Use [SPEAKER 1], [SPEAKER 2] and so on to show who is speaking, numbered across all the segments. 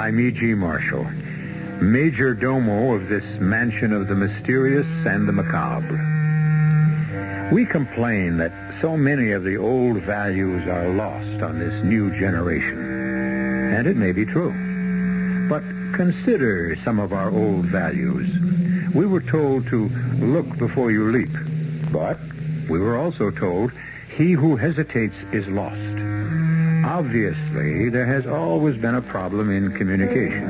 [SPEAKER 1] I'm E.G. Marshall, major domo of this mansion of the mysterious and the macabre. We complain that so many of the old values are lost on this new generation. And it may be true. But consider some of our old values. We were told to look before you leap. But we were also told, he who hesitates is lost. Obviously, there has always been a problem in communication.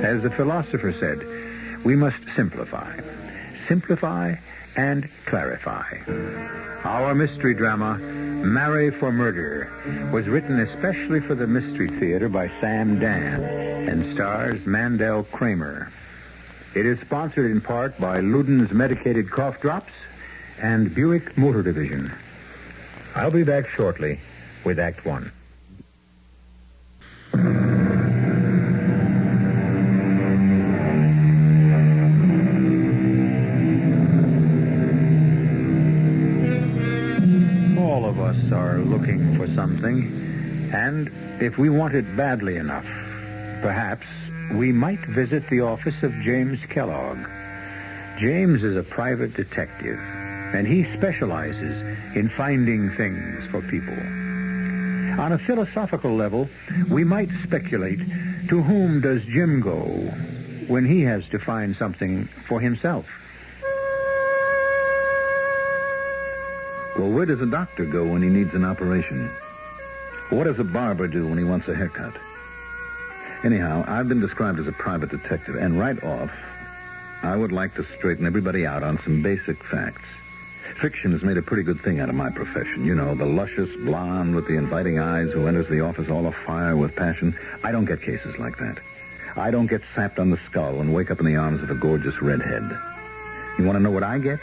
[SPEAKER 1] As the philosopher said, we must simplify. Simplify and clarify. Our mystery drama, Marry for Murder, was written especially for the Mystery Theater by Sam Dan and stars Mandel Kramer. It is sponsored in part by Luden's Medicated Cough Drops and Buick Motor Division. I'll be back shortly with Act One. All of us are looking for something, and if we want it badly enough, perhaps we might visit the office of James Kellogg. James is a private detective, and he specializes in finding things for people. On a philosophical level, we might speculate, to whom does Jim go when he has to find something for himself?
[SPEAKER 2] Well, where does a doctor go when he needs an operation? What does a barber do when he wants a haircut? Anyhow, I've been described as a private detective, and right off, I would like to straighten everybody out on some basic facts. Fiction has made a pretty good thing out of my profession. You know, the luscious blonde with the inviting eyes who enters the office all afire with passion. I don't get cases like that. I don't get sapped on the skull and wake up in the arms of a gorgeous redhead. You want to know what I get?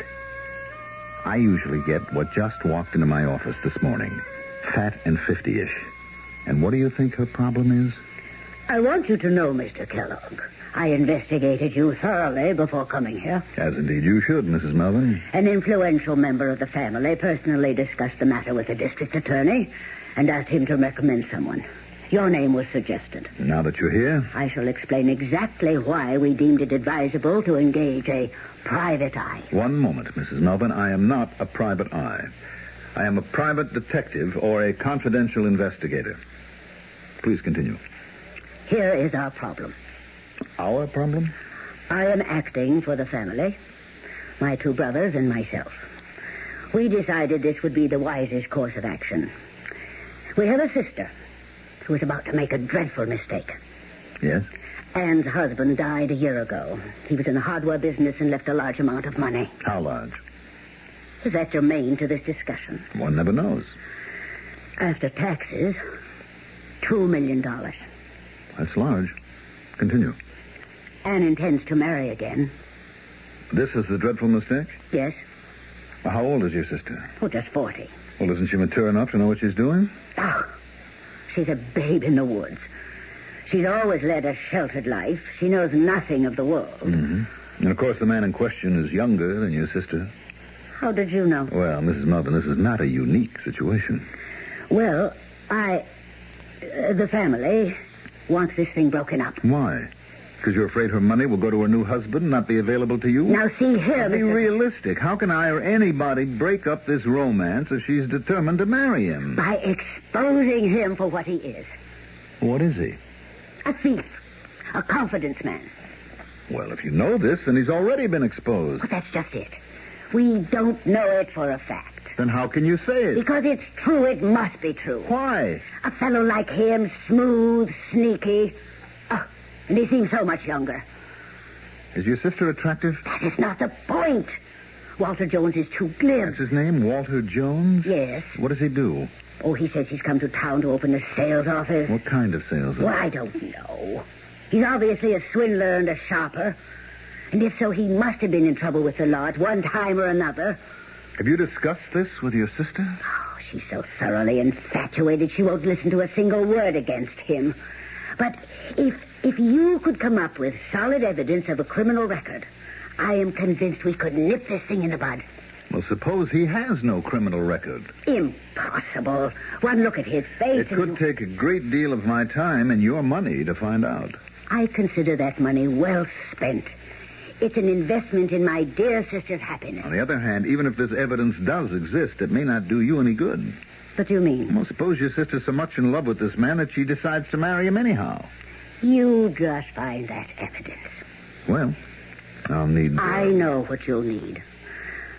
[SPEAKER 2] I usually get what just walked into my office this morning. Fat and 50-ish. And what do you think her problem is?
[SPEAKER 3] I want you to know, Mr. Kellogg, I investigated you thoroughly before coming here.
[SPEAKER 2] As indeed you should, Mrs. Melvin.
[SPEAKER 3] An influential member of the family personally discussed the matter with the district attorney and asked him to recommend someone. Your name was suggested.
[SPEAKER 2] Now that you're here,
[SPEAKER 3] I shall explain exactly why we deemed it advisable to engage a private eye.
[SPEAKER 2] One moment, Mrs. Melvin. I am not a private eye. I am a private detective or a confidential investigator. Please continue.
[SPEAKER 3] Here is our problem.
[SPEAKER 2] Our problem?
[SPEAKER 3] I am acting for the family, my two brothers and myself. We decided this would be the wisest course of action. We have a sister who was about to make a dreadful mistake.
[SPEAKER 2] Yes?
[SPEAKER 3] Anne's husband died a year ago. He was in the hardware business and left a large amount of money.
[SPEAKER 2] How large?
[SPEAKER 3] Is that germane to this discussion?
[SPEAKER 2] One never knows.
[SPEAKER 3] After taxes, $2 million.
[SPEAKER 2] That's large. Continue.
[SPEAKER 3] Anne intends to marry again.
[SPEAKER 2] This is the dreadful mistake?
[SPEAKER 3] Yes.
[SPEAKER 2] Well, how old is your sister?
[SPEAKER 3] Oh, just 40.
[SPEAKER 2] Well, isn't she mature enough to know what she's doing?
[SPEAKER 3] Oh, she's a babe in the woods. She's always led a sheltered life. She knows nothing of the world.
[SPEAKER 2] Mm-hmm. And, of course, the man in question is younger than your sister.
[SPEAKER 3] How did you know?
[SPEAKER 2] Well, Mrs. Melvin, this is not a unique situation.
[SPEAKER 3] Well, the family wants this thing broken up.
[SPEAKER 2] Why? Because you're afraid her money will go to her new husband and not be available to you?
[SPEAKER 3] Now, see here,
[SPEAKER 2] Be realistic. How can I or anybody break up this romance if she's determined to marry him?
[SPEAKER 3] By exposing him for what he is.
[SPEAKER 2] What is he?
[SPEAKER 3] A thief. A confidence man.
[SPEAKER 2] Well, if you know this, then he's already been exposed.
[SPEAKER 3] But that's just it. We don't know it for a fact.
[SPEAKER 2] Then how can you say it?
[SPEAKER 3] Because it's true. It must be true.
[SPEAKER 2] Why?
[SPEAKER 3] A fellow like him, smooth, sneaky. Oh, and he seems so much younger.
[SPEAKER 2] Is your sister attractive?
[SPEAKER 3] That is not the point. Walter Jones is too glib.
[SPEAKER 2] That's his name, Walter Jones?
[SPEAKER 3] Yes.
[SPEAKER 2] What does he do?
[SPEAKER 3] Oh, he says he's come to town to open a sales office.
[SPEAKER 2] What kind of sales office?
[SPEAKER 3] Well, I don't know. He's obviously a swindler and a sharper. And if so, he must have been in trouble with the law at one time or another.
[SPEAKER 2] Have you discussed this with your sister?
[SPEAKER 3] Oh, she's so thoroughly infatuated she won't listen to a single word against him. But if you could come up with solid evidence of a criminal record, I am convinced we could nip this thing in the bud.
[SPEAKER 2] Well, suppose he has no criminal record.
[SPEAKER 3] Impossible. One look at his face.
[SPEAKER 2] It could take a great deal of my time and your money to find out.
[SPEAKER 3] I consider that money well spent. It's an investment in my dear sister's happiness.
[SPEAKER 2] On the other hand, even if this evidence does exist, it may not do you any good.
[SPEAKER 3] What do you mean?
[SPEAKER 2] Well, suppose your sister's so much in love with this man that she decides to marry him anyhow.
[SPEAKER 3] You just find that evidence.
[SPEAKER 2] Well, I'll need...
[SPEAKER 3] I know what you'll need.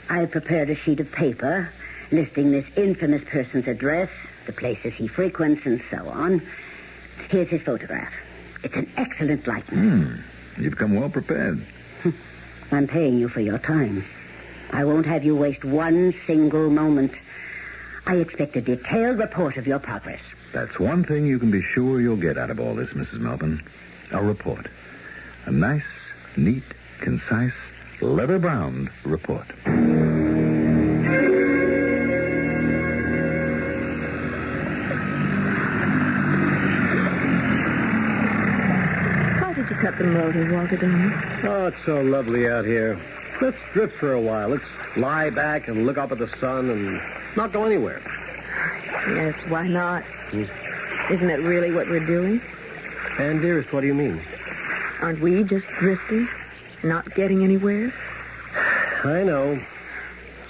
[SPEAKER 3] I've prepared a sheet of paper listing this infamous person's address, the places he frequents, and so on. Here's his photograph. It's an excellent likeness.
[SPEAKER 2] You've come well prepared.
[SPEAKER 3] I'm paying you for your time. I won't have you waste one single moment. I expect a detailed report of your progress.
[SPEAKER 2] That's one thing you can be sure you'll get out of all this, Mrs. Melvin. A report. A nice, neat, concise, leather-bound report.
[SPEAKER 4] Why did you cut the motor, Walter, darling?
[SPEAKER 5] Oh, it's so lovely out here. Let's drift for a while. Let's lie back and look up at the sun and not go anywhere.
[SPEAKER 4] Yes, why not? Isn't that really what we're doing?
[SPEAKER 5] And, dearest, what do you mean?
[SPEAKER 4] Aren't we just drifting, not getting anywhere?
[SPEAKER 5] I know.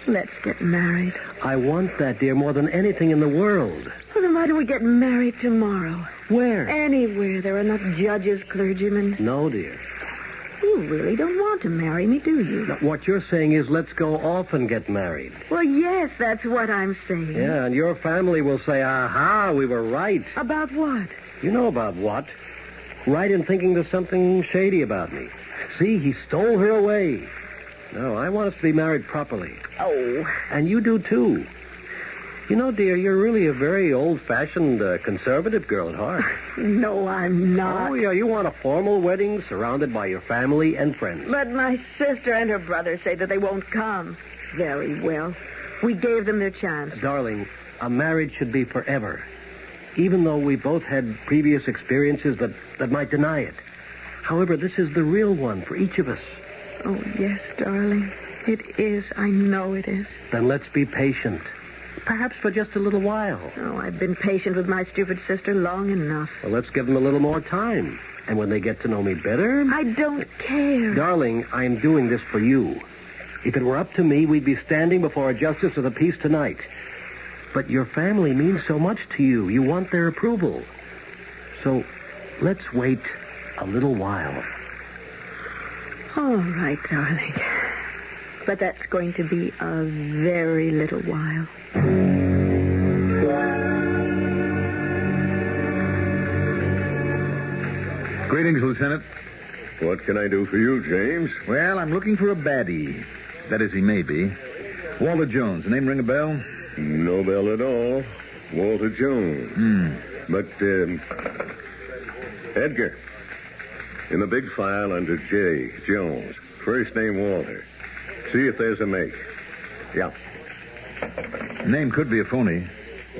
[SPEAKER 4] Let's get married.
[SPEAKER 5] I want that, dear, more than anything in the world.
[SPEAKER 4] Well, then why don't we get married tomorrow?
[SPEAKER 5] Where?
[SPEAKER 4] Anywhere. There are enough judges, clergymen.
[SPEAKER 5] No, dear.
[SPEAKER 4] You really don't want to marry me, do you?
[SPEAKER 5] Now, what you're saying is let's go off and get married.
[SPEAKER 4] Well, yes, that's what I'm saying.
[SPEAKER 5] Yeah, and your family will say, aha, we were right.
[SPEAKER 4] About what?
[SPEAKER 5] You know about what? Right in thinking there's something shady about me. See, he stole her away. No, I want us to be married properly.
[SPEAKER 4] Oh.
[SPEAKER 5] And you do, too. You know, dear, you're really a very old-fashioned, conservative girl at heart.
[SPEAKER 4] No, I'm not.
[SPEAKER 5] Oh, yeah, you want a formal wedding surrounded by your family and friends.
[SPEAKER 4] But my sister and her brother say that they won't come. Very well. We gave them their chance.
[SPEAKER 5] Darling, a marriage should be forever. Even though we both had previous experiences that might deny it. However, this is the real one for each of us.
[SPEAKER 4] Oh, yes, darling. It is. I know it is.
[SPEAKER 5] Then let's be patient. Perhaps for just a little while.
[SPEAKER 4] Oh, I've been patient with my stupid sister long enough.
[SPEAKER 5] Well, let's give them a little more time. And when they get to know me better...
[SPEAKER 4] I don't care.
[SPEAKER 5] Darling, I'm doing this for you. If it were up to me, we'd be standing before a justice of the peace tonight. But your family means so much to you. You want their approval. So let's wait a little while.
[SPEAKER 4] All right, darling. But that's going to be a very little while.
[SPEAKER 2] Greetings, Lieutenant.
[SPEAKER 6] What can I do for you, James?
[SPEAKER 2] Well, I'm looking for a baddie. That is, he may be. Walter Jones. The name ring a bell?
[SPEAKER 6] No bell at all. Walter Jones. But, Edgar. In the big file under J. Jones. First name Walter. See if there's a make. Yeah.
[SPEAKER 2] Name could be a phony.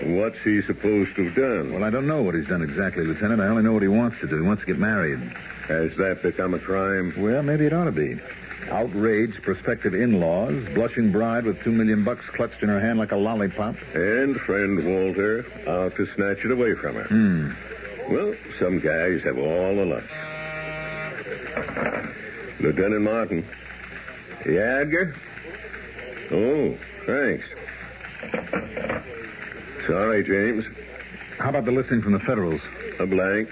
[SPEAKER 6] What's he supposed to have done?
[SPEAKER 2] Well, I don't know what he's done exactly, Lieutenant. I only know what he wants to do. He wants to get married.
[SPEAKER 6] Has that become a crime?
[SPEAKER 2] Well, maybe it ought to be. Outraged prospective in-laws, blushing bride with $2 million clutched in her hand like a lollipop.
[SPEAKER 6] And friend Walter out to snatch it away from her. Well, some guys have all the luck. Lieutenant Martin. Yeah, Edgar? Oh, thanks. Sorry, James.
[SPEAKER 2] How about the listing from the Federals?
[SPEAKER 6] A blank.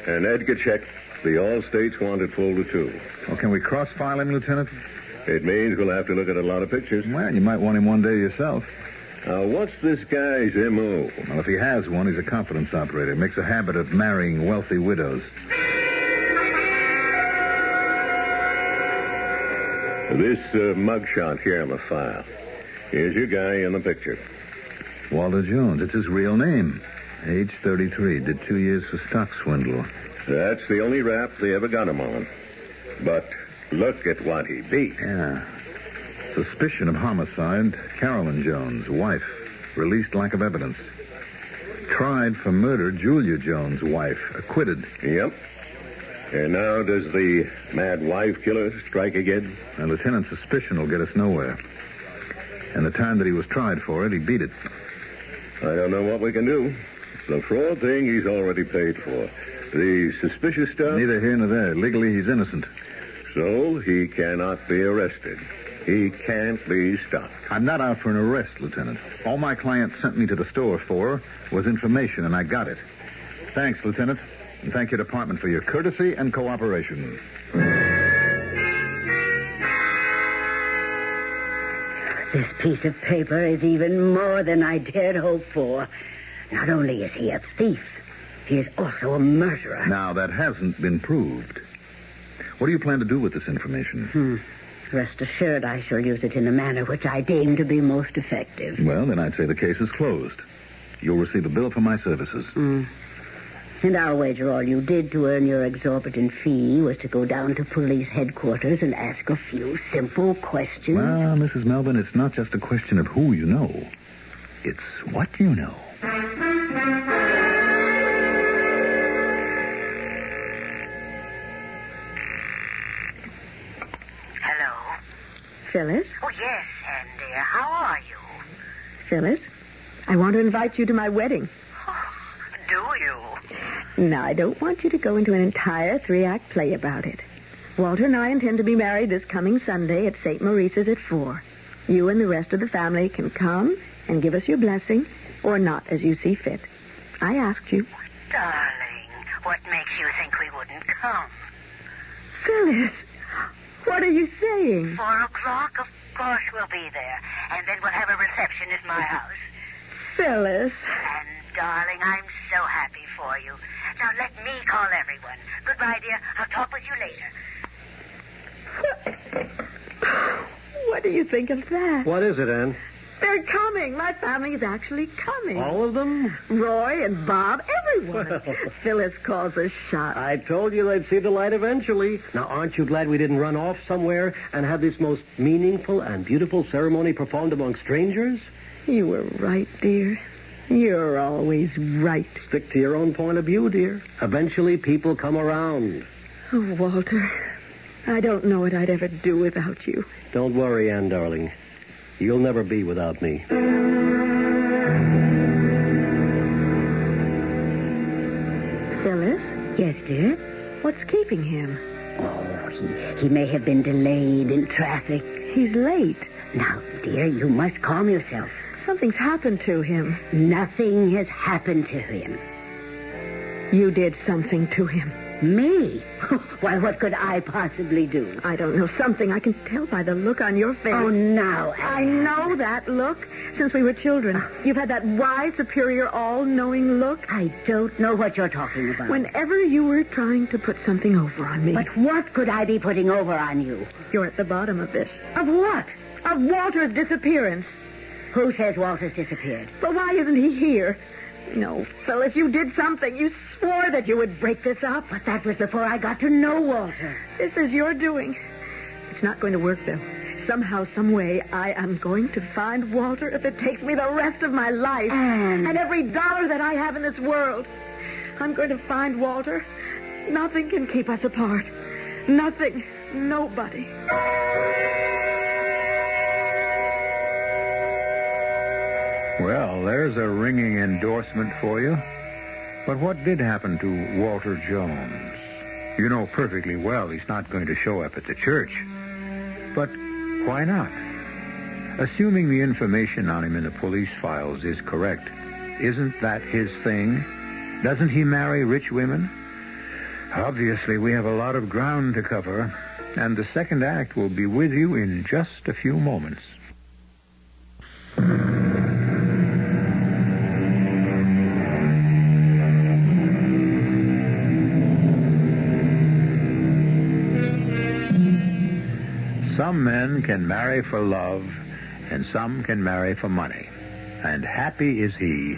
[SPEAKER 6] And Edgar checked the all states wanted folder, too.
[SPEAKER 2] Well, can we cross-file him, Lieutenant?
[SPEAKER 6] It means we'll have to look at a lot of pictures.
[SPEAKER 2] Well, you might want him one day yourself.
[SPEAKER 6] Now, what's this guy's M.O.?
[SPEAKER 2] Well, if he has one, he's a confidence operator. Makes a habit of marrying wealthy widows.
[SPEAKER 6] This mugshot here on the file. Here's your guy in the picture.
[SPEAKER 2] Walter Jones. It's his real name. Age 33. Did 2 years for stock swindle.
[SPEAKER 6] That's the only rap they ever got him on. But look at what he beat.
[SPEAKER 2] Yeah. Suspicion of homicide. Carolyn Jones, wife. Released lack of evidence. Tried for murder. Julia Jones, wife. Acquitted.
[SPEAKER 6] Yep. And now does the mad wife killer strike again?
[SPEAKER 2] A lieutenant's suspicion will get us nowhere. And the time that he was tried for it, he beat it.
[SPEAKER 6] I don't know what we can do. The fraud thing he's already paid for. The suspicious stuff?
[SPEAKER 2] Neither here nor there. Legally, he's innocent.
[SPEAKER 6] So he cannot be arrested. He can't be stopped.
[SPEAKER 2] I'm not out for an arrest, Lieutenant. All my client sent me to the store for was information, and I got it. Thanks, Lieutenant. And thank your department for your courtesy and cooperation.
[SPEAKER 3] This piece of paper is even more than I dared hope for. Not only is he a thief, he is also a murderer.
[SPEAKER 2] Now, that hasn't been proved. What do you plan to do with this information?
[SPEAKER 3] Rest assured I shall use it in a manner which I deem to be most effective.
[SPEAKER 2] Well, then I'd say the case is closed. You'll receive a bill for my services.
[SPEAKER 3] And I'll wager all you did to earn your exorbitant fee was to go down to police headquarters and ask a few simple questions.
[SPEAKER 2] Well, Mrs. Melvin, it's not just a question of who you know. It's what you know.
[SPEAKER 3] Hello?
[SPEAKER 4] Phyllis?
[SPEAKER 3] Oh, yes, Ann, dear. How are you?
[SPEAKER 4] Phyllis, I want to invite you to my wedding.
[SPEAKER 3] Do you?
[SPEAKER 4] Now, I don't want you to go into an entire 3-act play about it. Walter and I intend to be married this coming Sunday at St. Maurice's at 4. You and the rest of the family can come and give us your blessing, or not, as you see fit. I asked you.
[SPEAKER 3] Darling, what makes you think we wouldn't come?
[SPEAKER 4] Phyllis, what are you saying?
[SPEAKER 3] 4 o'clock? Of course we'll be there. And then we'll have a reception at my house.
[SPEAKER 4] Phyllis.
[SPEAKER 3] And, darling, I'm so happy for you. Now, let me call everyone. Goodbye, dear. I'll talk with you later.
[SPEAKER 4] What do you think of that?
[SPEAKER 5] What is it, Ann?
[SPEAKER 4] They're coming. My family is actually coming.
[SPEAKER 5] All of them?
[SPEAKER 4] Roy and Bob, everyone. Phyllis calls us shot.
[SPEAKER 5] I told you they'd see the light eventually. Now, aren't you glad we didn't run off somewhere and have this most meaningful and beautiful ceremony performed among strangers?
[SPEAKER 4] You were right, dear. You're always right.
[SPEAKER 5] Stick to your own point of view, dear. Eventually, people come around.
[SPEAKER 4] Oh, Walter, I don't know what I'd ever do without you.
[SPEAKER 5] Don't worry, Ann, darling. You'll never be without me.
[SPEAKER 4] Phyllis?
[SPEAKER 3] Yes, dear?
[SPEAKER 4] What's keeping him?
[SPEAKER 3] Oh, he may have been delayed in traffic.
[SPEAKER 4] He's late.
[SPEAKER 3] Now, dear, you must calm yourself.
[SPEAKER 4] Something's happened to him.
[SPEAKER 3] Nothing has happened to him.
[SPEAKER 4] You did something to him.
[SPEAKER 3] Me? Why, what could I possibly do?
[SPEAKER 4] I don't know. Something. I can tell by the look on your face.
[SPEAKER 3] Oh, now,
[SPEAKER 4] I know that look. Since we were children. You've had that wise, superior, all-knowing look.
[SPEAKER 3] I don't know what you're talking about.
[SPEAKER 4] Whenever you were trying to put something over on me.
[SPEAKER 3] But what could I be putting over on you?
[SPEAKER 4] You're at the bottom of this.
[SPEAKER 3] Of what?
[SPEAKER 4] Of Walter's disappearance.
[SPEAKER 3] Who says Walter's disappeared?
[SPEAKER 4] But why isn't he here? No, Phyllis, you did something. You swore that you would break this up.
[SPEAKER 3] But that was before I got to know Walter.
[SPEAKER 4] This is your doing. It's not going to work, though. Somehow, some way, I am going to find Walter if it takes me the rest of my life.
[SPEAKER 3] Anne.
[SPEAKER 4] And every dollar that I have in this world. I'm going to find Walter. Nothing can keep us apart. Nothing. Nobody.
[SPEAKER 1] Well, there's a ringing endorsement for you. But what did happen to Walter Jones? You know perfectly well he's not going to show up at the church. But why not? Assuming the information on him in the police files is correct, isn't that his thing? Doesn't he marry rich women? Obviously, we have a lot of ground to cover, and the second act will be with you in just a few moments. Some men can marry for love, and some can marry for money. And happy is he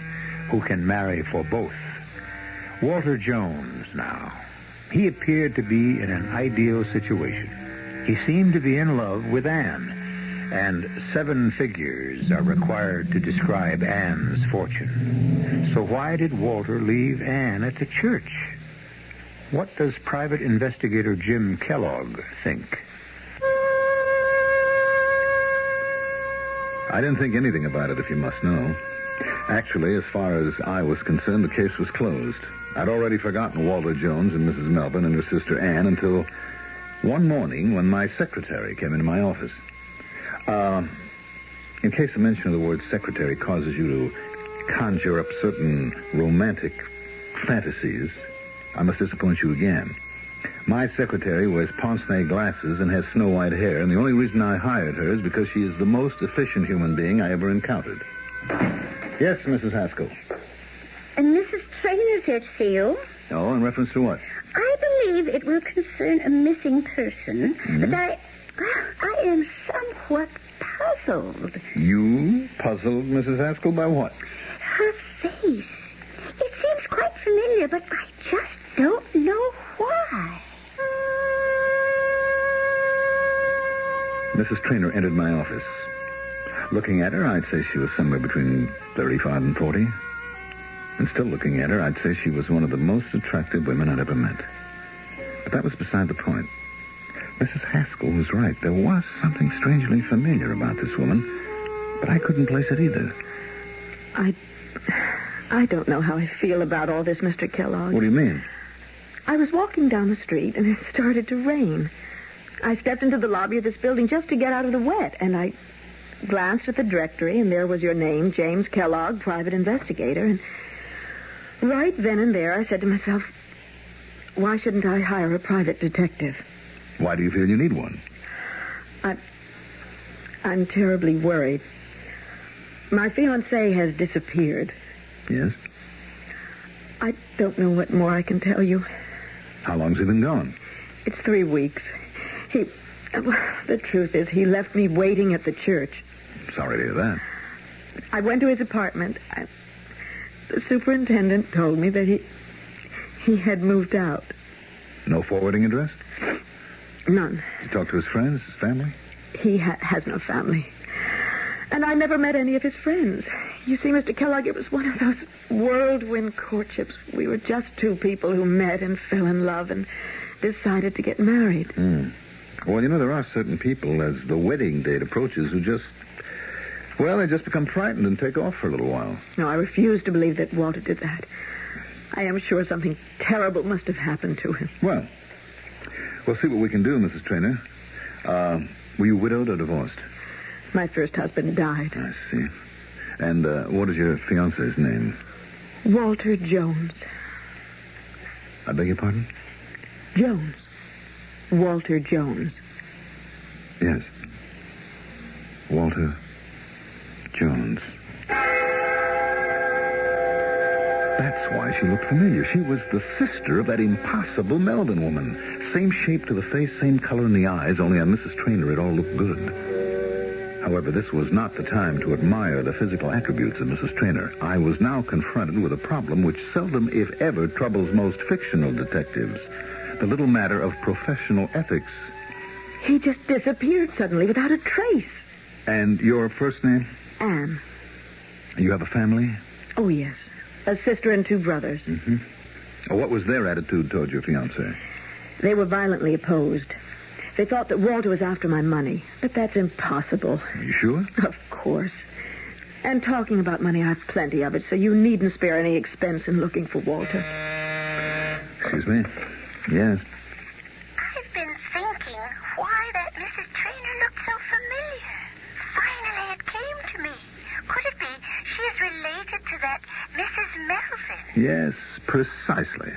[SPEAKER 1] who can marry for both. Walter Jones, now. He appeared to be in an ideal situation. He seemed to be in love with Anne, and 7 figures are required to describe Anne's fortune. So why did Walter leave Anne at the church? What does Private Investigator Jim Kellogg think?
[SPEAKER 2] I didn't think anything about it, if you must know. Actually, as far as I was concerned, the case was closed. I'd already forgotten Walter Jones and Mrs. Melvin and her sister Ann until one morning when my secretary came into my office. In case the mention of the word secretary causes you to conjure up certain romantic fantasies, I must disappoint you again. My secretary wears pince-nez glasses and has snow-white hair, and the only reason I hired her is because she is the most efficient human being I ever encountered. Yes, Mrs. Haskell.
[SPEAKER 3] And Mrs. Trainor's here to see you.
[SPEAKER 2] Oh, in reference to what?
[SPEAKER 3] I believe it will concern a missing person, but I am somewhat puzzled.
[SPEAKER 2] You puzzled, Mrs. Haskell, by what?
[SPEAKER 3] Her face. It seems quite familiar, but I just don't know why.
[SPEAKER 2] Mrs. Trainor entered my office. Looking at her, I'd say she was somewhere between 35 and 40. And still looking at her, I'd say she was one of the most attractive women I'd ever met. But that was beside the point. Mrs. Haskell was right. There was something strangely familiar about this woman, but I couldn't place it either.
[SPEAKER 4] I don't know how I feel about all this, Mr. Kellogg.
[SPEAKER 2] What do you mean?
[SPEAKER 4] I was walking down the street, and it started to rain. I stepped into the lobby of this building just to get out of the wet, and I glanced at the directory, and there was your name, James Kellogg, private investigator, and right then and there I said to myself, why shouldn't I hire a private detective?
[SPEAKER 2] Why do you feel you need one?
[SPEAKER 4] I'm terribly worried. My fiancé has disappeared.
[SPEAKER 2] Yes?
[SPEAKER 4] I don't know what more I can tell you.
[SPEAKER 2] How long's he been gone?
[SPEAKER 4] It's 3 weeks. The truth is, he left me waiting at the church.
[SPEAKER 2] Sorry to hear that.
[SPEAKER 4] I went to his apartment. The superintendent told me that he had moved out.
[SPEAKER 2] No forwarding address?
[SPEAKER 4] None.
[SPEAKER 2] You talked to his friends, his family?
[SPEAKER 4] He has no family. And I never met any of his friends. You see, Mr. Kellogg, it was one of those whirlwind courtships. We were just two people who met and fell in love and decided to get married.
[SPEAKER 2] Well, you know, there are certain people, as the wedding date approaches, who they just become frightened and take off for a little while.
[SPEAKER 4] No, I refuse to believe that Walter did that. I am sure something terrible must have happened to him.
[SPEAKER 2] Well, we'll see what we can do, Mrs. Trainor. Were you widowed or divorced?
[SPEAKER 4] My first husband died.
[SPEAKER 2] I see. And what is your fiancé's name?
[SPEAKER 4] Walter Jones.
[SPEAKER 2] I beg your pardon?
[SPEAKER 4] Jones. Walter Jones.
[SPEAKER 2] Yes. Walter Jones. That's why she looked familiar. She was the sister of that impossible Melvin woman. Same shape to the face, same color in the eyes, only on Mrs. Trainor it all looked good. However, this was not the time to admire the physical attributes of Mrs. Trainor. I was now confronted with a problem which seldom, if ever, troubles most fictional detectives. The little matter of professional ethics.
[SPEAKER 4] He just disappeared suddenly without a trace.
[SPEAKER 2] And your first name?
[SPEAKER 4] Anne.
[SPEAKER 2] You have a family?
[SPEAKER 4] Oh, yes. A sister and 2 brothers.
[SPEAKER 2] Mm-hmm. What was their attitude toward your fiancé?
[SPEAKER 4] They were violently opposed. They thought that Walter was after my money, but that's impossible.
[SPEAKER 2] Are you sure?
[SPEAKER 4] Of course. And talking about money, I've plenty of it, so you needn't spare any expense in looking for Walter.
[SPEAKER 2] Excuse me? Yes.
[SPEAKER 3] I've been thinking why that Mrs. Trainor looked so familiar. Finally, it came to me. Could it be she is related to that Mrs. Melvin?
[SPEAKER 2] Yes, precisely.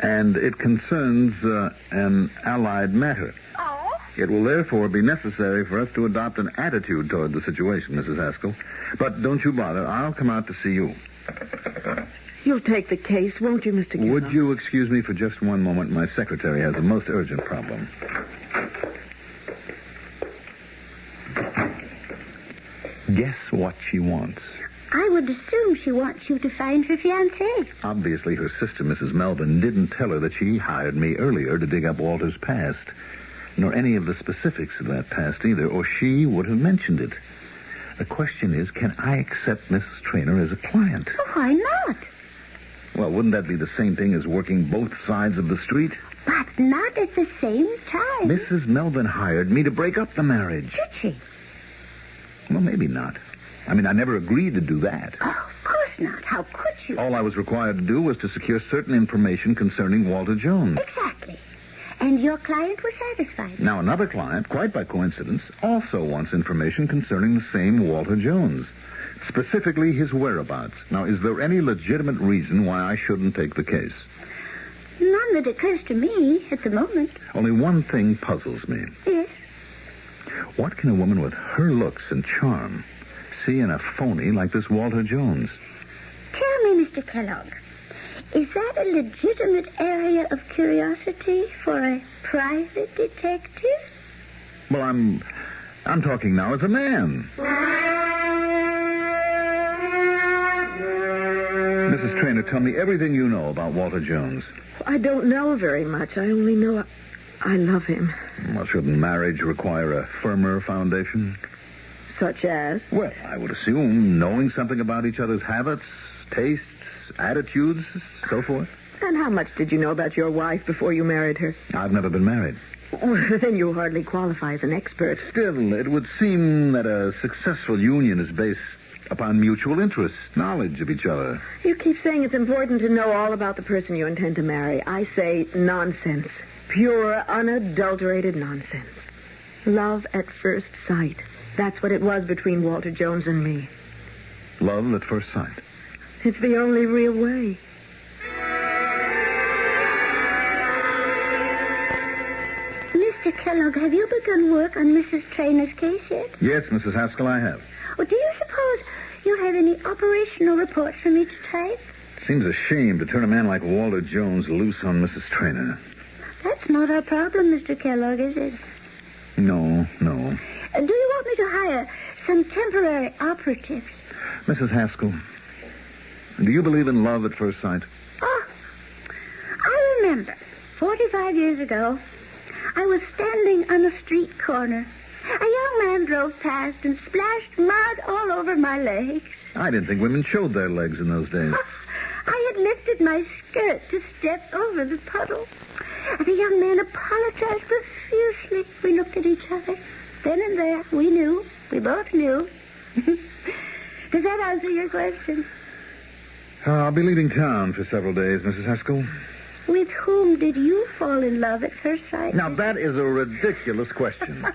[SPEAKER 2] And it concerns an allied matter.
[SPEAKER 3] Oh?
[SPEAKER 2] It will therefore be necessary for us to adopt an attitude toward the situation, Mrs. Haskell. But don't you bother. I'll come out to see you.
[SPEAKER 4] You'll take the case, won't you, Mr. Gilmore?
[SPEAKER 2] Would you excuse me for just one moment? My secretary has a most urgent problem. Guess what she wants?
[SPEAKER 3] I would assume she wants you to find her fiancé.
[SPEAKER 2] Obviously, her sister, Mrs. Melvin, didn't tell her that she hired me earlier to dig up Walter's past, nor any of the specifics of that past either, or she would have mentioned it. The question is, can I accept Mrs. Trainor as a client?
[SPEAKER 3] Oh, why not?
[SPEAKER 2] Well, wouldn't that be the same thing as working both sides of the street?
[SPEAKER 3] But not at the same time.
[SPEAKER 2] Mrs. Melvin hired me to break up the marriage.
[SPEAKER 3] Did she?
[SPEAKER 2] Well, maybe not. I mean, I never agreed to do that.
[SPEAKER 3] Oh, of course not. How could you?
[SPEAKER 2] All I was required to do was to secure certain information concerning Walter Jones.
[SPEAKER 3] Exactly. And your client was satisfied.
[SPEAKER 2] Now, another client, quite by coincidence, also wants information concerning the same Walter Jones. Specifically, his whereabouts. Now, is there any legitimate reason why I shouldn't take the case?
[SPEAKER 3] None that occurs to me at the moment.
[SPEAKER 2] Only one thing puzzles me.
[SPEAKER 3] Yes?
[SPEAKER 2] What can a woman with her looks and charm see in a phony like this Walter Jones?
[SPEAKER 3] Tell me, Mr. Kellogg, is that a legitimate area of curiosity for a private detective?
[SPEAKER 2] Well, I'm talking now as a man. Mrs. Traynor, tell me everything you know about Walter Jones.
[SPEAKER 4] I don't know very much. I only know I love him.
[SPEAKER 2] Well, shouldn't marriage require a firmer foundation?
[SPEAKER 4] Such as?
[SPEAKER 2] Well, I would assume knowing something about each other's habits, tastes, attitudes, so forth.
[SPEAKER 4] And how much did you know about your wife before you married her?
[SPEAKER 2] I've never been married.
[SPEAKER 4] Well, then you hardly qualify as an expert.
[SPEAKER 2] Still, it would seem that a successful union is based upon mutual interest, knowledge of each other.
[SPEAKER 4] You keep saying it's important to know all about the person you intend to marry. I say nonsense. Pure, unadulterated nonsense. Love at first sight. That's what it was between Walter Jones and me.
[SPEAKER 2] Love at first sight.
[SPEAKER 4] It's the only real way.
[SPEAKER 3] Mr. Kellogg, have you begun work on Mrs. Traynor's case yet?
[SPEAKER 2] Yes, Mrs. Haskell, I have.
[SPEAKER 3] Well, do you suppose you have any operational reports for me to type?
[SPEAKER 2] Seems a shame to turn a man like Walter Jones loose on Mrs. Traynor.
[SPEAKER 3] That's not our problem, Mr. Kellogg, is it?
[SPEAKER 2] No.
[SPEAKER 3] Do you want me to hire some temporary operatives?
[SPEAKER 2] Mrs. Haskell, do you believe in love at first sight?
[SPEAKER 3] Oh, I remember 45 years ago, I was standing on a street corner. A young man drove past and splashed mud all over my legs.
[SPEAKER 2] I didn't think women showed their legs in those days.
[SPEAKER 3] I had lifted my skirt to step over the puddle. The young man apologized profusely. We looked at each other. Then and there, we knew. We both knew. Does that answer your question?
[SPEAKER 2] I'll be leaving town for several days, Mrs. Haskell.
[SPEAKER 3] With whom did you fall in love at first sight?
[SPEAKER 2] Now, that is a ridiculous question.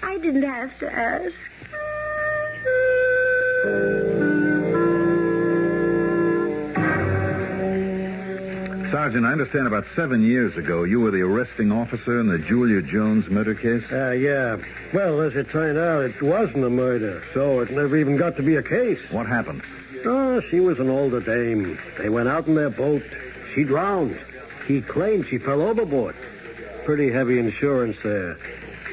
[SPEAKER 3] I didn't have to ask.
[SPEAKER 2] Sergeant, I understand about 7 years ago you were the arresting officer in the Julia Jones murder case?
[SPEAKER 5] Yeah. Well, as it turned out, it wasn't a murder, so it never even got to be a case.
[SPEAKER 2] What happened?
[SPEAKER 5] Oh, she was an older dame. They went out in their boat. She drowned. He claimed she fell overboard. Pretty heavy insurance there.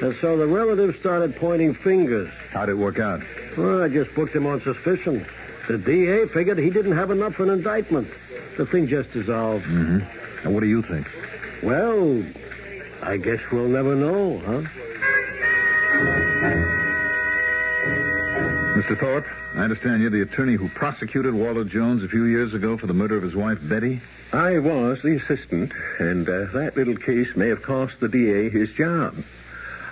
[SPEAKER 5] And so the relatives started pointing fingers.
[SPEAKER 2] How'd it work out?
[SPEAKER 5] Well, I just booked him on suspicion. The DA figured he didn't have enough for an indictment. The thing just dissolved.
[SPEAKER 2] Mm-hmm. And what do you think?
[SPEAKER 5] Well, I guess we'll never know, huh?
[SPEAKER 2] Mr. Thorpe, I understand you're the attorney who prosecuted Walter Jones a few years ago for the murder of his wife, Betty?
[SPEAKER 6] I was the assistant, and that little case may have cost the DA his job.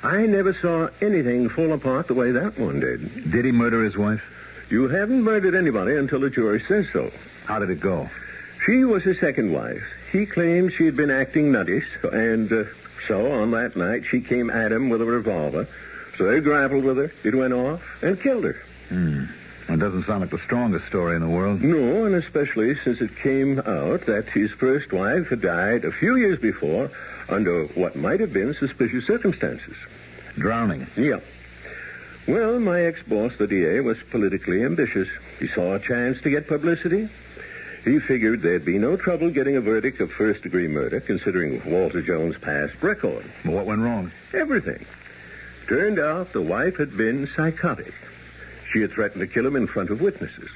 [SPEAKER 6] I never saw anything fall apart the way that one did.
[SPEAKER 2] Did he murder his wife?
[SPEAKER 6] You haven't murdered anybody until the jury says so.
[SPEAKER 2] How did it go?
[SPEAKER 6] She was his second wife. He claimed she'd been acting nuttish, and so on that night she came at him with a revolver. So they grappled with her, it went off, and killed her.
[SPEAKER 2] It doesn't sound like the strongest story in the world.
[SPEAKER 6] No, and especially since it came out that his first wife had died a few years before under what might have been suspicious circumstances.
[SPEAKER 2] Drowning?
[SPEAKER 6] Yeah. Well, my ex-boss, the DA, was politically ambitious. He saw a chance to get publicity. He figured there'd be no trouble getting a verdict of first-degree murder, considering Walter Jones' past record.
[SPEAKER 2] Well, what went wrong?
[SPEAKER 6] Everything. Turned out the wife had been psychotic. She had threatened to kill him in front of witnesses.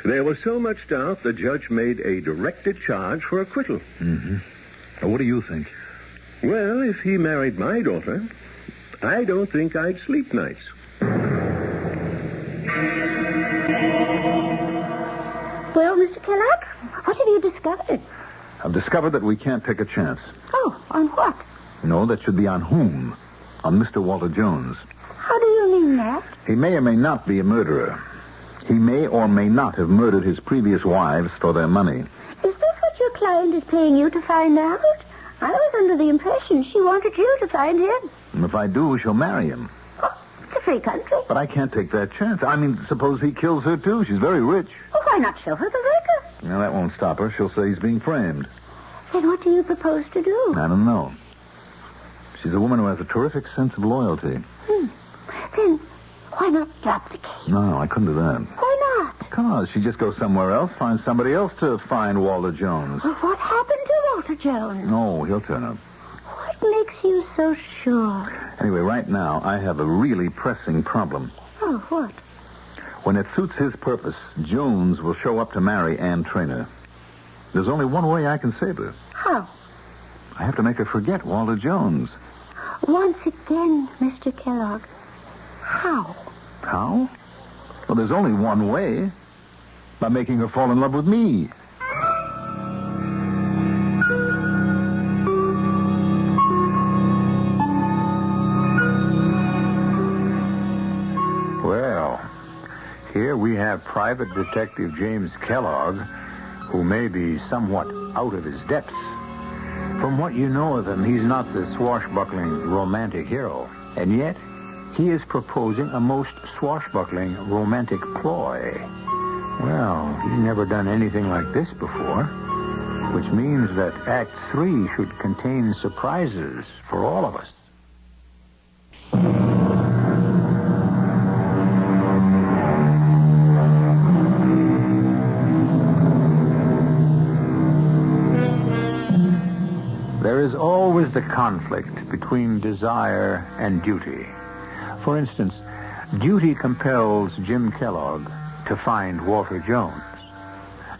[SPEAKER 6] There was so much doubt, the judge made a directed charge for acquittal.
[SPEAKER 2] Mm-hmm. Well, what do you think?
[SPEAKER 6] Well, if he married my daughter, I don't think I'd sleep nights.
[SPEAKER 3] Well, Mr. Kellogg, what have you discovered?
[SPEAKER 2] I've discovered that we can't take a chance.
[SPEAKER 3] Oh, on what?
[SPEAKER 2] No, that should be on whom? On Mr. Walter Jones.
[SPEAKER 3] How do you mean that?
[SPEAKER 2] He may or may not be a murderer. He may or may not have murdered his previous wives for their money.
[SPEAKER 3] Is this what your client is paying you to find out? I was under the impression she wanted you to find him.
[SPEAKER 2] And if I do, she'll marry him.
[SPEAKER 3] Oh, it's a free country.
[SPEAKER 2] But I can't take that chance. I mean, suppose he kills her, too. She's very rich.
[SPEAKER 3] Well, why not show her the record?
[SPEAKER 2] Now, that won't stop her. She'll say he's being framed.
[SPEAKER 3] Then what do you propose to do?
[SPEAKER 2] I don't know. She's a woman who has a terrific sense of loyalty.
[SPEAKER 3] Then why not drop the case?
[SPEAKER 2] No, I couldn't do that.
[SPEAKER 3] Why not?
[SPEAKER 2] Because she'd just go somewhere else, find somebody else to find Walter Jones.
[SPEAKER 3] Well, what happened to Walter Jones?
[SPEAKER 2] No, he'll turn up.
[SPEAKER 3] What makes you so sure?
[SPEAKER 2] Anyway, right now, I have a really pressing problem.
[SPEAKER 3] Oh, what?
[SPEAKER 2] When it suits his purpose, Jones will show up to marry Ann Traynor. There's only one way I can save her.
[SPEAKER 3] How?
[SPEAKER 2] I have to make her forget Walter Jones.
[SPEAKER 3] Once again, Mr. Kellogg. How?
[SPEAKER 2] How? Well, there's only one way. By making her fall in love with me.
[SPEAKER 1] Well, here we have Private Detective James Kellogg, who may be somewhat out of his depths. From what you know of him, he's not the swashbuckling romantic hero. And yet, he is proposing a most swashbuckling romantic ploy. Well, he's never done anything like this before, which means that Act 3 should contain surprises for all of us. There is always the conflict between desire and duty. For instance, duty compels Jim Kellogg to find Walter Jones.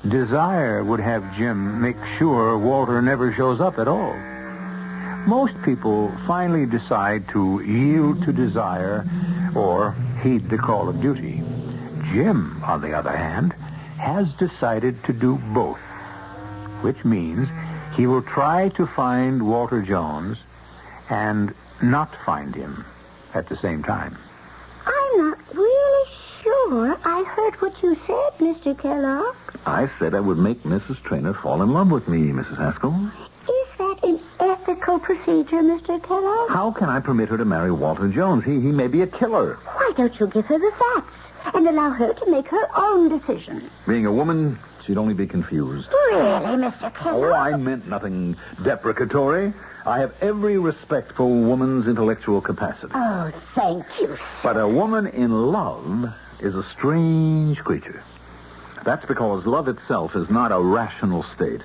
[SPEAKER 1] Desire would have Jim make sure Walter never shows up at all. Most people finally decide to yield to desire or heed the call of duty. Jim, on the other hand, has decided to do both, which means he will try to find Walter Jones and not find him at the same time.
[SPEAKER 3] I'm not really sure I heard what you said, Mr. Kellogg.
[SPEAKER 2] I said I would make Mrs. Traynor fall in love with me, Mrs. Haskell.
[SPEAKER 3] Is that an ethical procedure, Mr. Kellogg?
[SPEAKER 2] How can I permit her to marry Walter Jones? He may be a killer.
[SPEAKER 3] Why don't you give her the facts and allow her to make her own decision?
[SPEAKER 2] Being a woman, she'd only be confused.
[SPEAKER 3] Really, Mr. Kellogg?
[SPEAKER 2] Oh, I meant nothing deprecatory. I have every respect for a woman's intellectual capacity.
[SPEAKER 3] Oh, thank you.
[SPEAKER 2] But a woman in love is a strange creature. That's because love itself is not a rational state.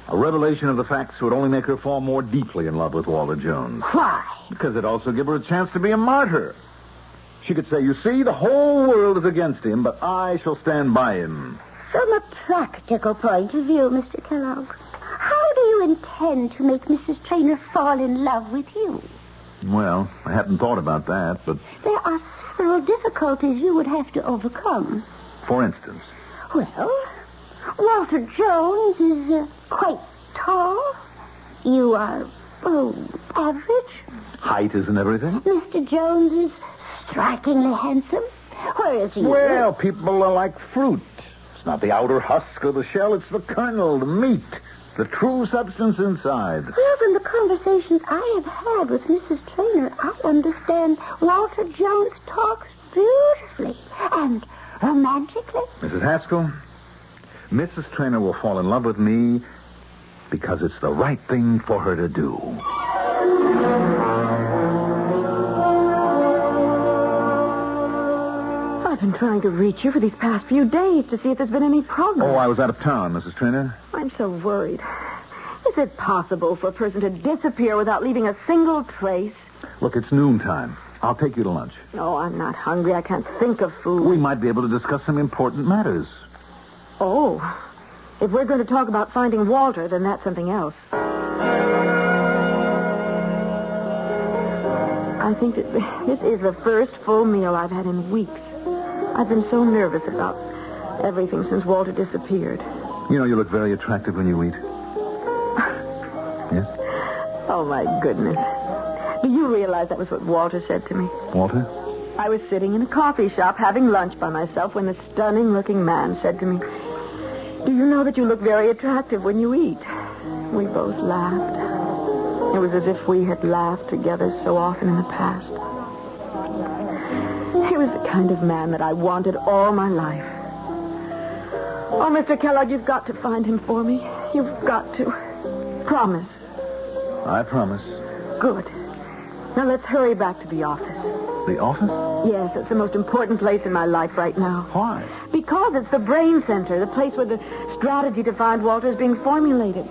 [SPEAKER 2] A revelation of the facts would only make her fall more deeply in love with Walter Jones.
[SPEAKER 3] Why?
[SPEAKER 2] Because it'd also give her a chance to be a martyr. She could say, you see, the whole world is against him, but I shall stand by him.
[SPEAKER 3] From a practical point of view, Mr. Kellogg, how do you intend to make Mrs. Traynor fall in love with you?
[SPEAKER 2] Well, I hadn't thought about that, but...
[SPEAKER 3] There are several difficulties you would have to overcome.
[SPEAKER 2] For instance?
[SPEAKER 3] Well, Walter Jones is quite tall. You are, average.
[SPEAKER 2] Height isn't everything?
[SPEAKER 3] Mr. Jones is strikingly handsome. Whereas you...
[SPEAKER 2] Well, people are like fruit. It's not the outer husk or the shell, it's the kernel, the meat, the true substance inside.
[SPEAKER 3] Well, from the conversations I have had with Mrs. Traynor, I understand Walter Jones talks beautifully and romantically.
[SPEAKER 2] Mrs. Haskell, Mrs. Traynor will fall in love with me because it's the right thing for her to do.
[SPEAKER 4] I've been trying to reach you for these past few days to see if there's been any progress.
[SPEAKER 2] Oh, I was out of town, Mrs. Traynor.
[SPEAKER 4] I'm so worried. Is it possible for a person to disappear without leaving a single trace?
[SPEAKER 2] Look, it's noontime. I'll take you to lunch.
[SPEAKER 4] No, I'm not hungry. I can't think of food.
[SPEAKER 2] We might be able to discuss some important matters.
[SPEAKER 4] Oh, if we're going to talk about finding Walter, then that's something else. I think that this is the first full meal I've had in weeks. I've been so nervous about everything since Walter disappeared.
[SPEAKER 2] You know, you look very attractive when you eat. Yes?
[SPEAKER 4] Oh, my goodness. Do you realize that was what Walter said to me?
[SPEAKER 2] Walter?
[SPEAKER 4] I was sitting in a coffee shop having lunch by myself when the stunning-looking man said to me, "Do you know that you look very attractive when you eat?" We both laughed. It was as if we had laughed together so often in the past. He was the kind of man that I wanted all my life. Oh, Mr. Kellogg, you've got to find him for me. You've got to. Promise.
[SPEAKER 2] I promise.
[SPEAKER 4] Good. Now let's hurry back to the office.
[SPEAKER 2] The office?
[SPEAKER 4] Yes, it's the most important place in my life right now.
[SPEAKER 2] Why?
[SPEAKER 4] Because it's the brain center, the place where the strategy to find Walter is being formulated.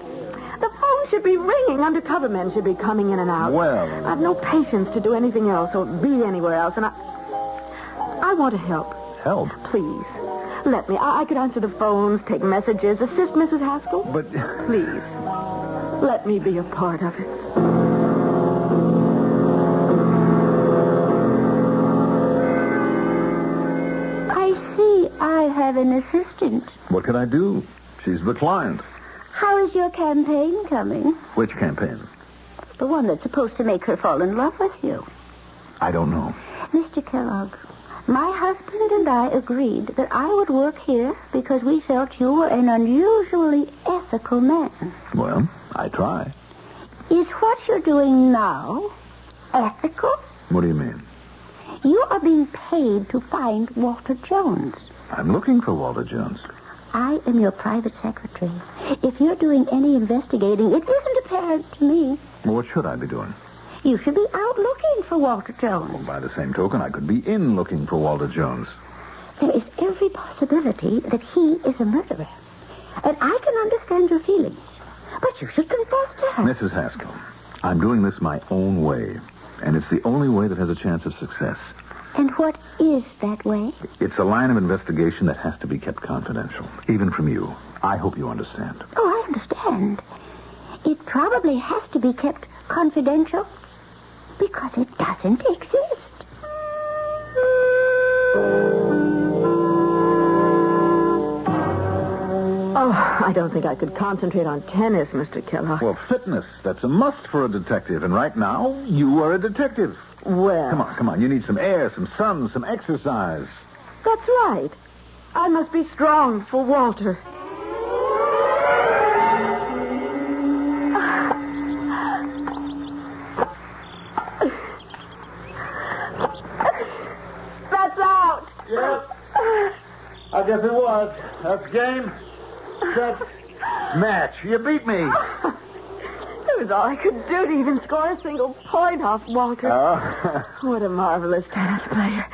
[SPEAKER 4] The phone should be ringing. Undercover men should be coming in and out.
[SPEAKER 2] Well...
[SPEAKER 4] I have no patience to do anything else or be anywhere else, and I want to help.
[SPEAKER 2] Help?
[SPEAKER 4] Please. Let me. I could answer the phones, take messages, assist Mrs. Haskell.
[SPEAKER 2] But...
[SPEAKER 4] Please. Let me be a part of it.
[SPEAKER 3] I see I have an assistant.
[SPEAKER 2] What can I do? She's the client.
[SPEAKER 3] How is your campaign coming?
[SPEAKER 2] Which campaign?
[SPEAKER 3] The one that's supposed to make her fall in love with you.
[SPEAKER 2] I don't know.
[SPEAKER 3] Mr. Kellogg, my husband and I agreed that I would work here because we felt you were an unusually ethical man.
[SPEAKER 2] Well, I try.
[SPEAKER 3] Is what you're doing now ethical?
[SPEAKER 2] What do you mean?
[SPEAKER 3] You are being paid to find Walter Jones.
[SPEAKER 2] I'm looking for Walter Jones.
[SPEAKER 3] I am your private secretary. If you're doing any investigating, it isn't apparent to me.
[SPEAKER 2] Well, what should I be doing?
[SPEAKER 3] You should be out looking for Walter Jones.
[SPEAKER 2] Well, by the same token, I could be in looking for Walter Jones.
[SPEAKER 3] There is every possibility that he is a murderer. And I can understand your feelings. But you should confess to her.
[SPEAKER 2] Mrs. Haskell, I'm doing this my own way. And it's the only way that has a chance of success.
[SPEAKER 3] And what is that way?
[SPEAKER 2] It's a line of investigation that has to be kept confidential, even from you. I hope you understand.
[SPEAKER 3] Oh, I understand. It probably has to be kept confidential because it doesn't exist.
[SPEAKER 4] Oh, I don't think I could concentrate on tennis, Mr. Kellogg.
[SPEAKER 2] Well, fitness, that's a must for a detective. And right now, you are a detective.
[SPEAKER 4] Well...
[SPEAKER 2] Come on. You need some air, some sun, some exercise.
[SPEAKER 4] That's right. I must be strong for Walter. That's out.
[SPEAKER 2] Yep. I guess it was. That's game. Set. Match. You beat me.
[SPEAKER 4] It was all I could do to even score a single point off Walter.
[SPEAKER 2] Oh.
[SPEAKER 4] What a marvelous tennis player.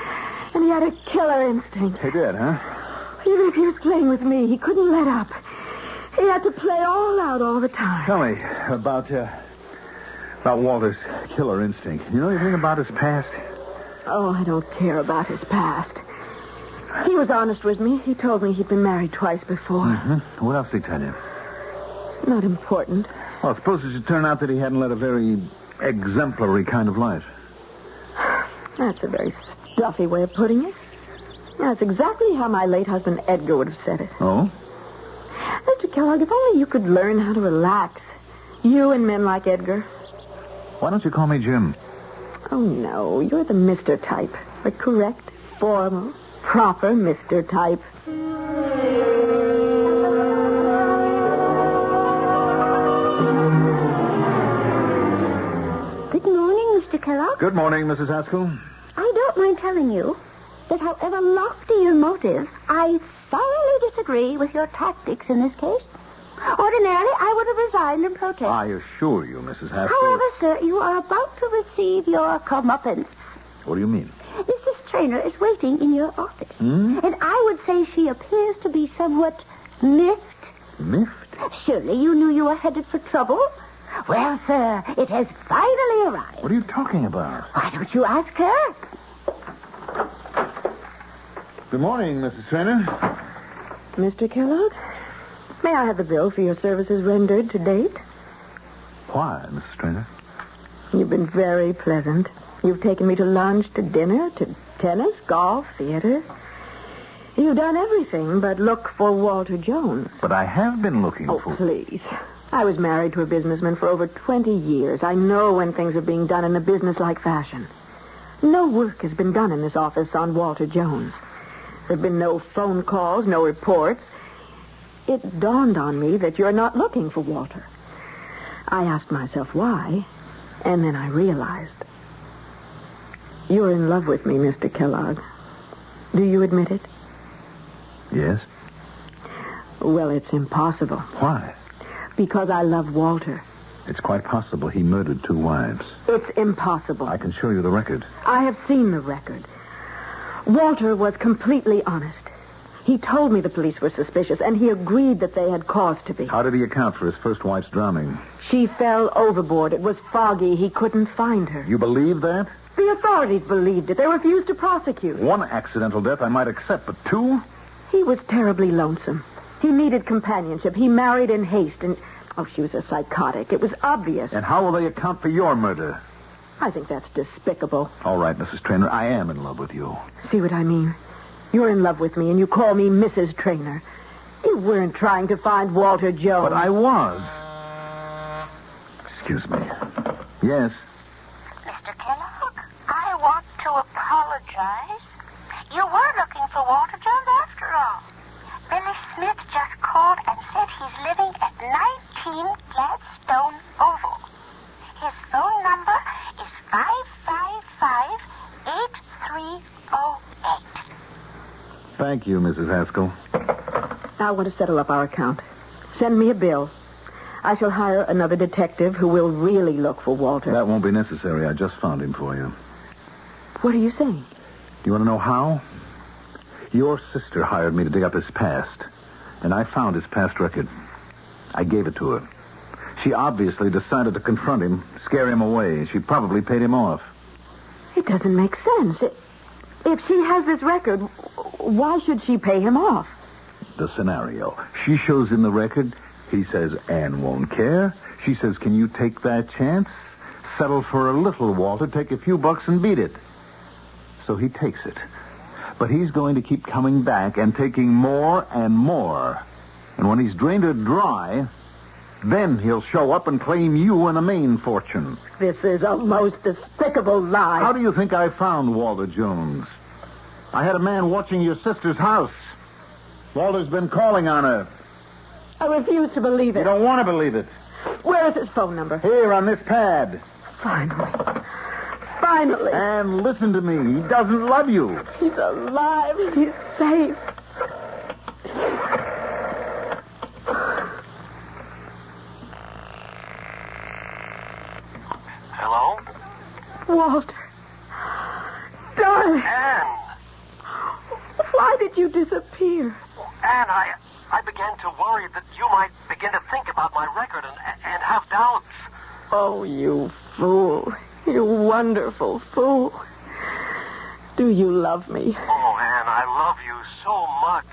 [SPEAKER 4] And he had a killer instinct.
[SPEAKER 2] He did, huh?
[SPEAKER 4] Even if he was playing with me, he couldn't let up. He had to play all out all the time.
[SPEAKER 2] Tell me about Walter's killer instinct. You know anything about his past?
[SPEAKER 4] Oh, I don't care about his past. He was honest with me. He told me he'd been married twice before.
[SPEAKER 2] Mm-hmm. What else did he tell you?
[SPEAKER 4] Not important.
[SPEAKER 2] Well, suppose it should turn out that he hadn't led a very exemplary kind of life.
[SPEAKER 4] That's a very stuffy way of putting it. That's exactly how my late husband Edgar would have said it.
[SPEAKER 2] Oh?
[SPEAKER 4] Mr. Kellogg, if only you could learn how to relax. You and men like Edgar.
[SPEAKER 2] Why don't you call me Jim?
[SPEAKER 4] Oh, no. You're the Mr. type. The correct, formal, proper Mr. type.
[SPEAKER 3] Good morning, Mr. Kellogg.
[SPEAKER 2] Good morning, Mrs. Haskell.
[SPEAKER 3] I don't mind telling you that however lofty your motives, I thoroughly disagree with your tactics in this case. Ordinarily, I would have resigned in protest.
[SPEAKER 2] I assure you, Mrs. Haskell.
[SPEAKER 3] However, sir, you are about to receive your comeuppance.
[SPEAKER 2] What do you mean?
[SPEAKER 3] Mrs. Traynor is waiting in your office.
[SPEAKER 2] Hmm?
[SPEAKER 3] And I would say she appears to be somewhat miffed.
[SPEAKER 2] Miffed?
[SPEAKER 3] Surely you knew you were headed for trouble. Well, sir, it has finally arrived.
[SPEAKER 2] What are you talking about?
[SPEAKER 3] Why don't you ask her?
[SPEAKER 2] Good morning, Mrs. Traynor.
[SPEAKER 4] Mr. Kellogg, may I have the bill for your services rendered to date?
[SPEAKER 2] Why, Mrs. Traynor?
[SPEAKER 4] You've been very pleasant. You've taken me to lunch, to dinner, to tennis, golf, theater. You've done everything but look for Walter Jones.
[SPEAKER 2] But I have been looking
[SPEAKER 4] Oh,
[SPEAKER 2] for...
[SPEAKER 4] please. I was married to a businessman for over 20 years. I know when things are being done in a businesslike fashion. No work has been done in this office on Walter Jones. There have been no phone calls, no reports. It dawned on me that you're not looking for Walter. I asked myself why, and then I realized. You're in love with me, Mr. Kellogg. Do you admit it?
[SPEAKER 2] Yes?
[SPEAKER 4] Well, it's impossible.
[SPEAKER 2] Why?
[SPEAKER 4] Because I love Walter.
[SPEAKER 2] It's quite possible he murdered 2 wives.
[SPEAKER 4] It's impossible.
[SPEAKER 2] I can show you the record.
[SPEAKER 4] I have seen the record. Walter was completely honest. He told me the police were suspicious, and he agreed that they had cause to be.
[SPEAKER 2] How did he account for his first wife's drowning?
[SPEAKER 4] She fell overboard. It was foggy. He couldn't find her.
[SPEAKER 2] You believe that?
[SPEAKER 4] The authorities believed it. They refused to prosecute.
[SPEAKER 2] 1 accidental death I might accept, but 2?
[SPEAKER 4] He was terribly lonesome. He needed companionship. He married in haste, and... Oh, she was a psychotic. It was obvious.
[SPEAKER 2] And how will they account for your murder?
[SPEAKER 4] I think that's despicable.
[SPEAKER 2] All right, Mrs. Traynor, I am in love with you.
[SPEAKER 4] See what I mean? You're in love with me, and you call me Mrs. Traynor. You weren't trying to find Walter Jones.
[SPEAKER 2] But I was. Excuse me. Yes?
[SPEAKER 7] Mr. Kellogg, I want to apologize. You were looking for Walter Jones after all. Billy Smith just called and said he's living at 19 Gladstone Oval. His phone number is 555-8308.
[SPEAKER 2] Thank you, Mrs. Haskell.
[SPEAKER 4] I want to settle up our account. Send me a bill. I shall hire another detective who will really look for Walter.
[SPEAKER 2] That won't be necessary. I just found him for you.
[SPEAKER 4] What are you saying?
[SPEAKER 2] You want to know how? Your sister hired me to dig up his past, and I found his past record. I gave it to her. She obviously decided to confront him, scare him away. She probably paid him off.
[SPEAKER 4] It doesn't make sense. If she has this record, why should she pay him off?
[SPEAKER 2] The scenario. She shows him the record. He says, Anne won't care. She says, can you take that chance? Settle for a little, Walter. Take a few bucks and beat it. So he takes it. But he's going to keep coming back and taking more and more. And when he's drained it dry, then he'll show up and claim you and a Maine fortune.
[SPEAKER 4] This is a most despicable lie.
[SPEAKER 2] How do you think I found Walter Jones? I had a man watching your sister's house. Walter's been calling on her.
[SPEAKER 4] I refuse to believe it.
[SPEAKER 2] You don't want to believe it.
[SPEAKER 4] Where is his phone number?
[SPEAKER 2] Here on this pad.
[SPEAKER 4] Finally. Finally.
[SPEAKER 2] And listen to me. He doesn't love you.
[SPEAKER 4] He's alive. He's safe.
[SPEAKER 5] Hello?
[SPEAKER 4] Walter. Darling.
[SPEAKER 5] Anne!
[SPEAKER 4] Why did you disappear?
[SPEAKER 5] Anne, I began to worry that you might begin to think about my record and have doubts.
[SPEAKER 4] Oh, you fool. You wonderful fool. Do you love me?
[SPEAKER 5] Oh, Anne, I love you so much.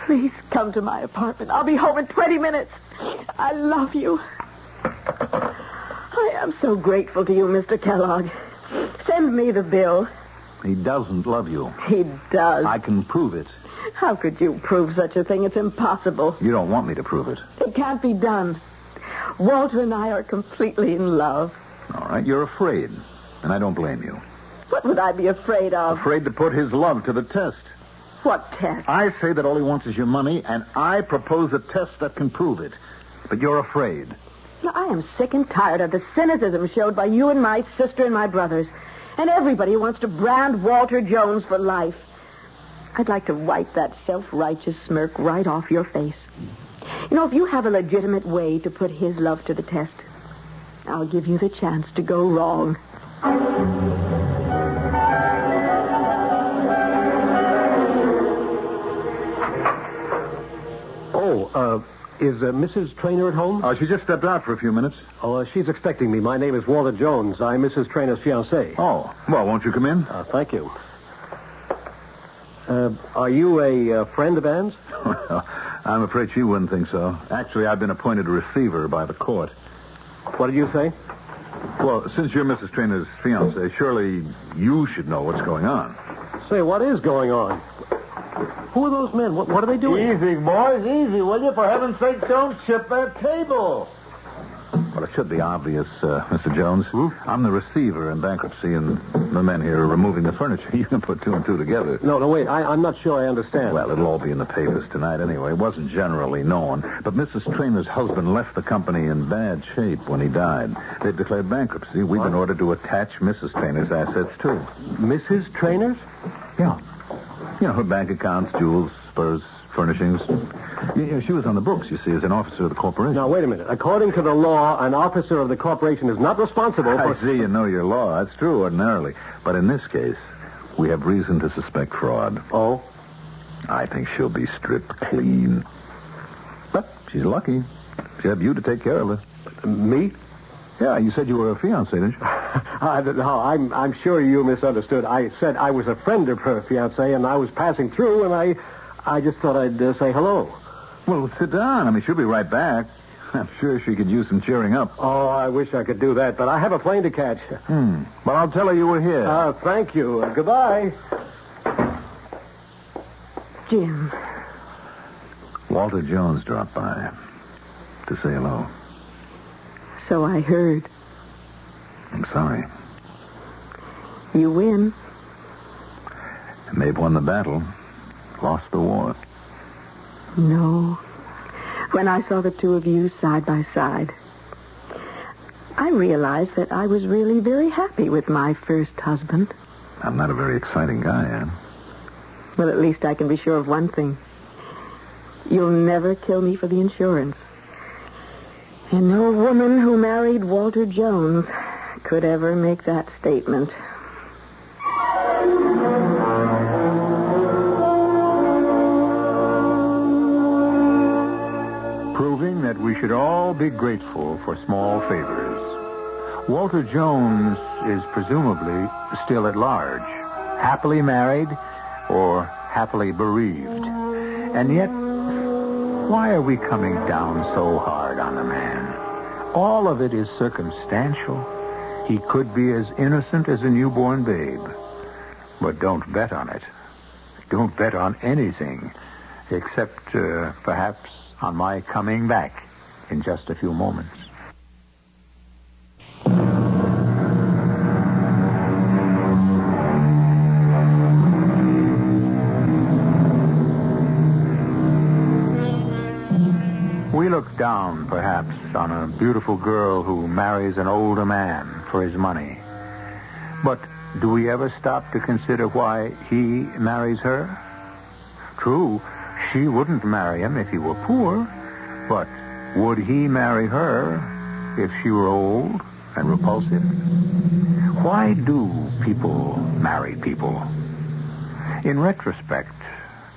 [SPEAKER 4] Please come to my apartment. I'll be home in 20 minutes. I love you. I am so grateful to you, Mr. Kellogg. Send me the bill.
[SPEAKER 2] He doesn't love you.
[SPEAKER 4] He does.
[SPEAKER 2] I can prove it.
[SPEAKER 4] How could you prove such a thing? It's impossible.
[SPEAKER 2] You don't want me to prove it.
[SPEAKER 4] It can't be done. Walter and I are completely in love.
[SPEAKER 2] All right, you're afraid, and I don't blame you.
[SPEAKER 4] What would I be afraid of?
[SPEAKER 2] Afraid to put his love to the test.
[SPEAKER 4] What test?
[SPEAKER 2] I say that all he wants is your money, and I propose a test that can prove it. But you're afraid.
[SPEAKER 4] Now, I am sick and tired of the cynicism showed by you and my sister and my brothers. And everybody wants to brand Walter Jones for life. I'd like to wipe that self-righteous smirk right off your face. You know, if you have a legitimate way to put his love to the test, I'll give you the chance to go wrong.
[SPEAKER 5] Is Mrs. Traynor at home?
[SPEAKER 2] She just stepped out for a few minutes.
[SPEAKER 5] Oh, she's expecting me. My name is Walter Jones. I'm Mrs. Traynor's fiancé.
[SPEAKER 2] Oh, well, won't you come in?
[SPEAKER 5] Thank you. Are you a friend of Anne's?
[SPEAKER 2] I'm afraid she wouldn't think so. Actually, I've been appointed a receiver by the court.
[SPEAKER 5] What did you say?
[SPEAKER 2] Well, since you're Mrs. Traynor's fiancé, surely you should know what's going on.
[SPEAKER 5] Say, what is going on? Who are those men? What are they doing?
[SPEAKER 2] Easy, boys, easy, will you? For heaven's sake, don't chip that table. Well, it should be obvious, Mr. Jones. I'm the receiver in bankruptcy, and the men here are removing the furniture. You can put two and two together.
[SPEAKER 5] No, wait. I'm not sure I understand.
[SPEAKER 2] Well, it'll all be in the papers tonight anyway. It wasn't generally known. But Mrs. Trainor's husband left the company in bad shape when he died. They've declared bankruptcy. We've been ordered to attach Mrs. Trainor's assets, too.
[SPEAKER 5] Mrs. Trainor's?
[SPEAKER 2] Yeah. You know, her bank accounts, jewels, spurs, furnishings. She was on the books, you see, as an officer of the corporation.
[SPEAKER 5] Now, wait a minute. According to the law, an officer of the corporation is not responsible for...
[SPEAKER 2] I see you know your law. That's true ordinarily. But in this case, we have reason to suspect fraud.
[SPEAKER 5] Oh?
[SPEAKER 2] I think she'll be stripped clean. But she's lucky. She had you to take care of her.
[SPEAKER 5] Me?
[SPEAKER 2] Yeah, you said you were a fiancé, didn't you?
[SPEAKER 5] No, I'm sure you misunderstood. I said I was a friend of her fiancé, and I was passing through, and I just thought I'd say hello.
[SPEAKER 2] Well, sit down. I mean, she'll be right back. I'm sure she could use some cheering up.
[SPEAKER 5] Oh, I wish I could do that, but I have a plane to catch.
[SPEAKER 2] Well, I'll tell her you were here.
[SPEAKER 5] Thank you. Goodbye.
[SPEAKER 4] Jim.
[SPEAKER 2] Walter Jones dropped by to say hello.
[SPEAKER 4] So I heard.
[SPEAKER 2] I'm sorry.
[SPEAKER 4] You win.
[SPEAKER 2] May have won the battle, lost the war.
[SPEAKER 4] No. When I saw the two of you side by side, I realized that I was really very happy with my first husband.
[SPEAKER 2] I'm not a very exciting guy, Anne.
[SPEAKER 4] Well, at least I can be sure of one thing. You'll never kill me for the insurance. And no woman who married Walter Jones could ever make that statement.
[SPEAKER 1] Proving that we should all be grateful for small favors. Walter Jones is presumably still at large, happily married or happily bereaved. And yet, why are we coming down so hard on the man? All of it is circumstantial. He could be as innocent as a newborn babe. But don't bet on it. Don't bet on anything, except perhaps on my coming back in just a few moments. We look down, perhaps, on a beautiful girl who marries an older man for his money. But do we ever stop to consider why he marries her? True, she wouldn't marry him if he were poor, but would he marry her if she were old and repulsive? Why do people marry people? In retrospect,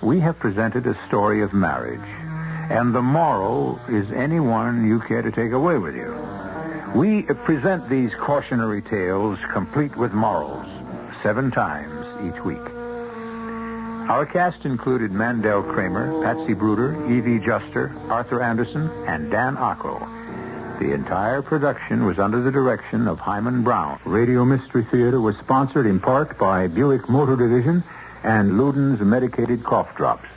[SPEAKER 1] we have presented a story of marriage. And the moral is anyone you care to take away with you. We present these cautionary tales complete with morals 7 times each week. Our cast included Mandel Kramer, Patsy Bruder, Evie Juster, Arthur Anderson, and Dan Ocko. The entire production was under the direction of Hyman Brown. Radio Mystery Theater was sponsored in part by Buick Motor Division and Luden's Medicated Cough Drops.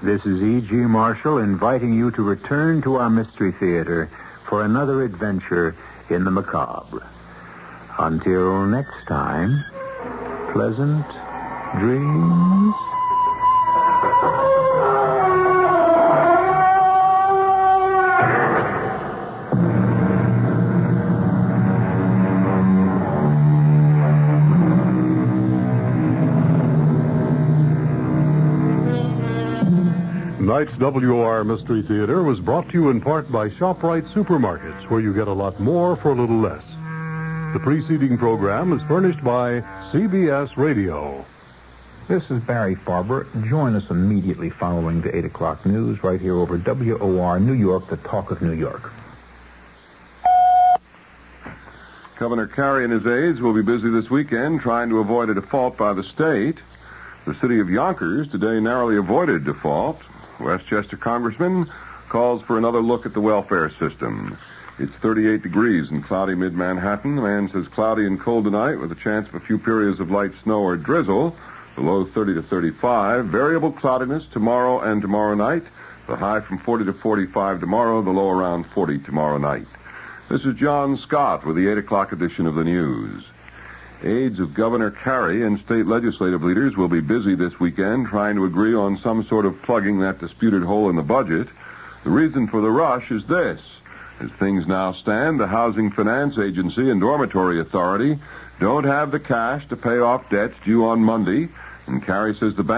[SPEAKER 1] This is E.G. Marshall inviting you to return to our Mystery Theater for another adventure in the macabre. Until next time, pleasant dreams.
[SPEAKER 8] Tonight's WOR Mystery Theater was brought to you in part by ShopRite Supermarkets, where you get a lot more for a little less. The preceding program is furnished by CBS Radio.
[SPEAKER 1] This is Barry Farber. Join us immediately following the 8 o'clock news right here over WOR New York, the talk of New York.
[SPEAKER 9] Governor Carey and his aides will be busy this weekend trying to avoid a default by the state. The city of Yonkers today narrowly avoided default. Westchester Congressman calls for another look at the welfare system. It's 38 degrees in cloudy mid-Manhattan. The man says cloudy and cold tonight with a chance of a few periods of light snow or drizzle. The low 30 to 35. Variable cloudiness tomorrow and tomorrow night. The high from 40 to 45 tomorrow. The low around 40 tomorrow night. This is John Scott with the 8 o'clock edition of the news. Aides of Governor Carey and state legislative leaders will be busy this weekend trying to agree on some sort of plugging that disputed hole in the budget. The reason for the rush is this. As things now stand, the Housing Finance Agency and Dormitory Authority don't have the cash to pay off debts due on Monday, and Carey says the bank